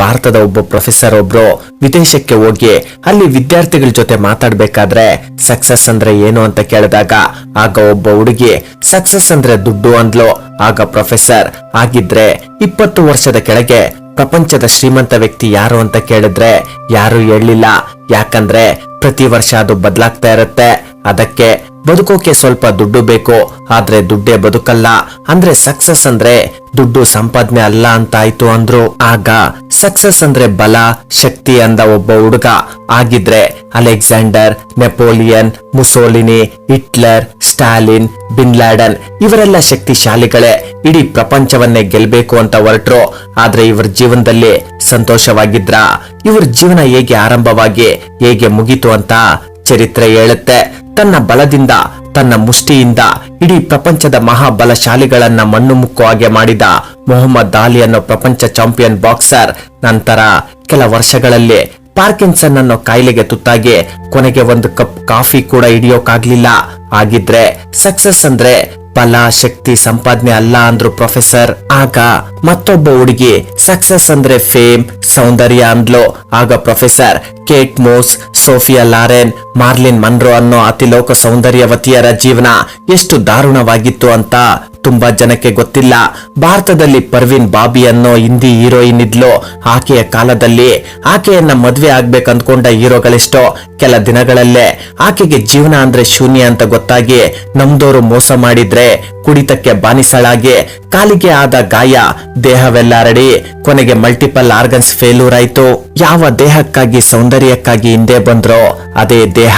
ಭಾರತದ ಒಬ್ಬ ಪ್ರೊಫೆಸರ್ ಒಬ್ರು ವಿದೇಶಕ್ಕೆ ಹೋಗಿ ಅಲ್ಲಿ ವಿದ್ಯಾರ್ಥಿಗಳ ಜೊತೆ ಮಾತಾಡ್ಬೇಕಾದ್ರೆ ಸಕ್ಸಸ್ ಅಂದ್ರೆ ಏನು ಅಂತ ಕೇಳಿದಾಗ ಆಗ ಒಬ್ಬ ಹುಡುಗಿ ಸಕ್ಸಸ್ ಅಂದ್ರೆ ದುಡ್ಡು ಅಂದ್ಲು. ಆಗ ಪ್ರೊಫೆಸರ್ ಆಗಿದ್ರೆ 20 ವರ್ಷದ ಕೆಳಗೆ ಪ್ರಪಂಚದ ಶ್ರೀಮಂತ ವ್ಯಕ್ತಿ ಯಾರು ಅಂತ ಕೇಳಿದ್ರೆ ಯಾರು ಹೇಳಲಿಲ್ಲ. ಯಾಕಂದ್ರೆ ಪ್ರತಿ ವರ್ಷ ಅದು ಬದಲಾಗ್ತಾ ಇರುತ್ತೆ. ಅದಕ್ಕೆ ಬದುಕೋಕೆ ಸ್ವಲ್ಪ ದುಡ್ಡು ಬೇಕು, ಆದ್ರೆ ದುಡ್ಡೇ ಬದುಕಲ್ಲ. ಅಂದ್ರೆ ಸಕ್ಸಸ್ ಅಂದ್ರೆ ದುಡ್ಡು ಸಂಪಾದನೆ ಅಲ್ಲ ಅಂತ ಆಯ್ತು ಅಂದ್ರು. ಆಗ ಸಕ್ಸಸ್ ಅಂದ್ರೆ ಬಲ ಶಕ್ತಿ ಅಂದ ಒಬ್ಬ ಹುಡುಗ. ಆಗಿದ್ರೆ Alexander, Napoleon, Mussolini, Hitler, Stalin, bin Laden ಇವರೆಲ್ಲ ಶಕ್ತಿಶಾಲಿಗಳೇ. ಇಡೀ ಪ್ರಪಂಚವನ್ನೇ ಗೆಲ್ಬೇಕು ಅಂತ ಹೊರಟ್ರು. ಆದ್ರೆ ಇವ್ರ ಜೀವನದಲ್ಲಿ ಸಂತೋಷವಾಗಿದ್ರ? ಇವ್ರ ಜೀವನ ಹೇಗೆ ಆರಂಭವಾಗಿ ಹೇಗೆ ಮುಗೀತು ಅಂತ ಚರಿತ್ರೆ ಹೇಳುತ್ತೆ. ತನ್ನ ಬಲದಿಂದ ತನ್ನ ಮುಷ್ಟಿಯಿಂದ ಇಡೀ ಪ್ರಪಂಚದ ಮಹಾಬಲಶಾಲಿಗಳನ್ನ ಮಣ್ಣು ಮುಕ್ಕೋ ಹಾಗೆ ಮಾಡಿದ ಮೊಹಮ್ಮದ್ ಅಲಿ ಅನ್ನೋ ಪ್ರಪಂಚ ಚಾಂಪಿಯನ್ ಬಾಕ್ಸರ್ ನಂತರ ಕೆಲ ವರ್ಷಗಳಲ್ಲಿ ಪಾರ್ಕಿನ್ಸನ್ ಅನ್ನೋ ಕಾಯಿಲೆಗೆ ತುತ್ತಾಗಿ ಕೊನೆಗೆ ಒಂದು ಕಪ್ ಕಾಫಿ ಕೂಡ ಹಿಡಿಯೋಕಾಗ್ಲಿಲ್ಲ. ಆಗಿದ್ರೆ ಸಕ್ಸಸ್ ಅಂದ್ರೆ ಬಲ ಶಕ್ತಿ ಸಂಪಾದನೆ ಅಲ್ಲ ಅಂದ್ರು ಪ್ರೊಫೆಸರ್. ಆಗ ಮತ್ತೊಬ್ಬ ಹುಡುಗಿ ಸಕ್ಸಸ್ ಅಂದ್ರೆ ಫೇಮ್ ಸೌಂದರ್ಯ ಅಂದ್ಲು. ಆಗ ಪ್ರೊಫೆಸರ್ ಕೇಟ್ ಮೋಸ್, ಸೋಫಿಯಾ ಲಾರೆನ್, ಮಾರ್ಲಿನ್ ಮನ್ರೋ ಅನ್ನೋ ಅತಿಲೋಕ ಸೌಂದರ್ಯವತಿಯರ ಜೀವನ ಎಷ್ಟು ದಾರುಣವಾಗಿತ್ತು ಅಂತ ತುಂಬಾ ಜನಕ್ಕೆ ಗೊತ್ತಿಲ್ಲ. ಭಾರತದಲ್ಲಿ ಪರ್ವೀನ್ ಬಾಬಿ ಅನ್ನೋ ಹಿಂದಿ ಹೀರೋಯಿನ್ ಇದ್ಲು. ಆಕೆಯ ಕಾಲದಲ್ಲಿ ಆಕೆಯನ್ನ ಮದ್ವೆ ಆಗ್ಬೇಕಂದ್ಕೊಂಡ ಹೀರೋಗಳೆಷ್ಟೋ ಕೆಲ ದಿನಗಳಲ್ಲೇ ಆಕೆಗೆ ಜೀವನ ಅಂದ್ರೆ ಶೂನ್ಯ ಅಂತ ಗೊತ್ತಾಗಿ ನಮ್ದೋರು ಮೋಸ ಮಾಡಿದ್ರೆ ಕುಡಿತಕ್ಕೆ ಬಾನಿಸಳಾಗಿ ಕಾಲಿಗೆ ಆದ ಗಾಯ ದೇಹವೆಲ್ಲ ಹರಡಿ ಕೊನೆಗೆ ಮಲ್ಟಿಪಲ್ ಆರ್ಗನ್ಸ್ ಫೇಲ್ಯೂರ್ ಆಯ್ತು. ಯಾವ ದೇಹಕ್ಕಾಗಿ ಸೌಂದರ್ಯಕ್ಕಾಗಿ ಹಿಂದೆ ಬಂದ್ರೋ ಅದೇ ದೇಹ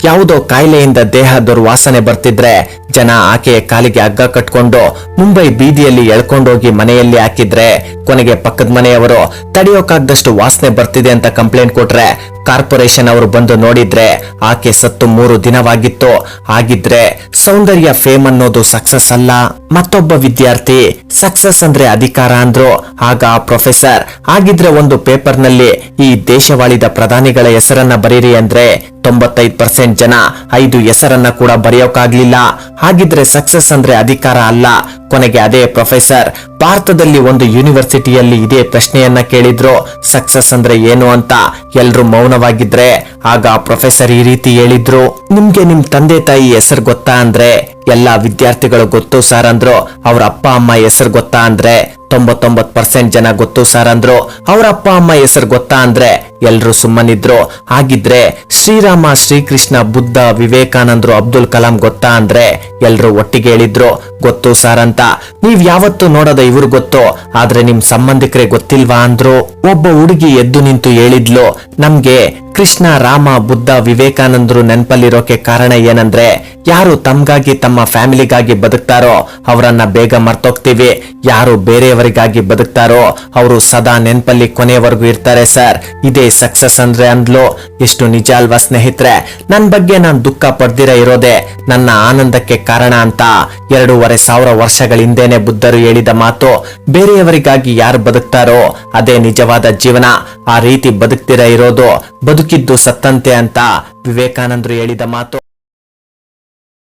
ಯಾವುದೋ ಕಾಯಿಲೆಯಿಂದ ದೇಹ ದುರ್ವಾಸನೆ ಬರ್ತಿದ್ರೆ ಜನ ಆಕೆಯ ಕಾಲಿಗೆ ಹಗ್ಗ ಕಟ್ಕೊಂಡು ಮುಂಬೈ ಬೀದಿಯಲ್ಲಿ ಎಳ್ಕೊಂಡೋಗಿ ಮನೆಯಲ್ಲಿ ಹಾಕಿದ್ರೆ ಕೊನೆಗೆ ಪಕ್ಕದ ಮನೆಯವರು ತಡೆಯೋಕಾಗ್ದಷ್ಟು ವಾಸನೆ ಬರ್ತಿದೆ ಅಂತ ಕಂಪ್ಲೇಂಟ್ ಕೊಟ್ರೆ ಕಾರ್ಪೊರೇಷನ್ ಅವರು ಬಂದು ನೋಡಿದ್ರೆ ಆಕೆ ಸತ್ತು 3 ದಿನವಾಗಿತ್ತು. ಆಗಿದ್ರೆ ಸೌಂದರ್ಯ ಫೇಮ್ ಅನ್ನೋದು ಸಕ್ಸಸ್ ಅಲ್ಲ. ಮತ್ತೊಬ್ಬ ವಿದ್ಯಾರ್ಥಿ ಸಕ್ಸಸ್ ಅಂದ್ರೆ ಅಧಿಕಾರ ಅಂದ್ರು. ಆಗ ಪ್ರೊಫೆಸರ್ ಆಗಿದ್ರೆ ಒಂದು ಪೇಪರ್ ನಲ್ಲಿ ಈ ದೇಶವಾಳಿದ ಪ್ರಧಾನಿಗಳ ಹೆಸರನ್ನ ಬರೀರಿ ಅಂದ್ರೆ 95% ಜನ 5 ಹೆಸರನ್ನ ಕೂಡ ಬರೆಯೋಕಾಗ್ಲಿಲ್ಲ. ಹಾಗಿದ್ರೆ ಸಕ್ಸಸ್ ಅಂದ್ರೆ ಅಧಿಕಾರ ಅಲ್ಲ. ಕೊನೆಗೆ ಅದೇ ಪ್ರೊಫೆಸರ್ ಭಾರತದಲ್ಲಿ ಒಂದು ಯೂನಿವರ್ಸಿಟಿಯಲ್ಲಿ ಇದೇ ಪ್ರಶ್ನೆಯನ್ನ ಕೇಳಿದ್ರು, ಸಕ್ಸಸ್ ಅಂದ್ರೆ ಏನು ಅಂತ. ಎಲ್ರು ಮೌನವಾಗಿದ್ರೆ ಆಗ ಪ್ರೊಫೆಸರ್ ಈ ರೀತಿ ಹೇಳಿದ್ರು, ನಿಮ್ಗೆ ನಿಮ್ ತಂದೆ ತಾಯಿ ಹೆಸರು ಗೊತ್ತಾ ಅಂದ್ರೆ ಎಲ್ಲಾ ವಿದ್ಯಾರ್ಥಿಗಳು ಗೊತ್ತು ಸರ್ ಅಂದ್ರು. ಅವ್ರ ಅಪ್ಪ ಅಮ್ಮ ಹೆಸರು ಗೊತ್ತಾ ಅಂದ್ರೆ 99% ಜನ ಗೊತ್ತು ಸರ್ ಅಂದ್ರು. ಅವ್ರ ಅಪ್ಪ ಅಮ್ಮ ಹೆಸರು ಗೊತ್ತಾ ಅಂದ್ರೆ ಎಲ್ರು ಸುಮ್ಮನಿದ್ರು. ಹಾಗಿದ್ರೆ ಶ್ರೀರಾಮ, ಶ್ರೀಕೃಷ್ಣ, ಬುದ್ಧ, ವಿವೇಕಾನಂದರು, ಅಬ್ದುಲ್ ಕಲಾಂ ಗೊತ್ತಾ ಅಂದ್ರೆ ಎಲ್ರು ಒಟ್ಟಿಗೆ ಹೇಳಿದ್ರು ಗೊತ್ತು ಸರ್ ಅಂತ. ನೀವ್ ಯಾವತ್ತು ನೋಡದ ಇವ್ರು ಗೊತ್ತು, ಆದ್ರೆ ನಿಮ್ ಸಂಬಂಧಿಕರೇ ಗೊತ್ತಿಲ್ವಾ ಅಂದ್ರು. ಒಬ್ಬ ಹುಡುಗಿ ಎದ್ದು ನಿಂತು ಹೇಳಿದ್ಲು, ನಮ್ಗೆ ಕೃಷ್ಣ, ರಾಮ, ಬುದ್ಧ, ವಿವೇಕಾನಂದರು ನೆನಪಲ್ಲಿರೋಕೆ ಕಾರಣ ಏನಂದ್ರೆ ಯಾರು ತಮ್ಗಾಗಿ ತಮ್ಮ ಫ್ಯಾಮಿಲಿಗಾಗಿ ಬದುಕ್ತಾರೋ ಅವರನ್ನ ಬೇಗ ಮರ್ತೋಗ್ತೀವಿ. ಯಾರು ಬೇರೆಯವರಿಗಾಗಿ ಬದುಕ್ತಾರೋ ಅವರು ಸದಾ ನೆನಪಲ್ಲಿ ಕೊನೆಯವರೆಗೂ ಇರ್ತಾರೆ ಸರ್. ಇದೇ ಸಕ್ಸಸ್ ಅಂದ್ರೆ ಅಂದ್ಲು. ಎಷ್ಟು ನಿಜ ಅಲ್ವಾ ಸ್ನೇಹಿತರೆ? ನನ್ ಬಗ್ಗೆ ನಾನ್ ದುಃಖ ಪಡ್ದಿರ ಇರೋದೆ ನನ್ನ ಆನಂದಕ್ಕೆ ಕಾರಣ ಅಂತ 2500 ವರ್ಷಗಳ ಹಿಂದೆನೆ ಬುದ್ಧರು ಹೇಳಿದ ಮಾತು. ಬೇರೆಯವರಿಗಾಗಿ ಯಾರು ಬದುಕ್ತಾರೋ ಅದೇ ನಿಜವಾದ ಜೀವನ. ಆ ರೀತಿ ಬದುಕ್ತಿರ ಇರೋದು ಬದುಕಿದ್ದು ಸತ್ತಂತೆ ಅಂತ ವಿವೇಕಾನಂದರು ಹೇಳಿದ ಮಾತು.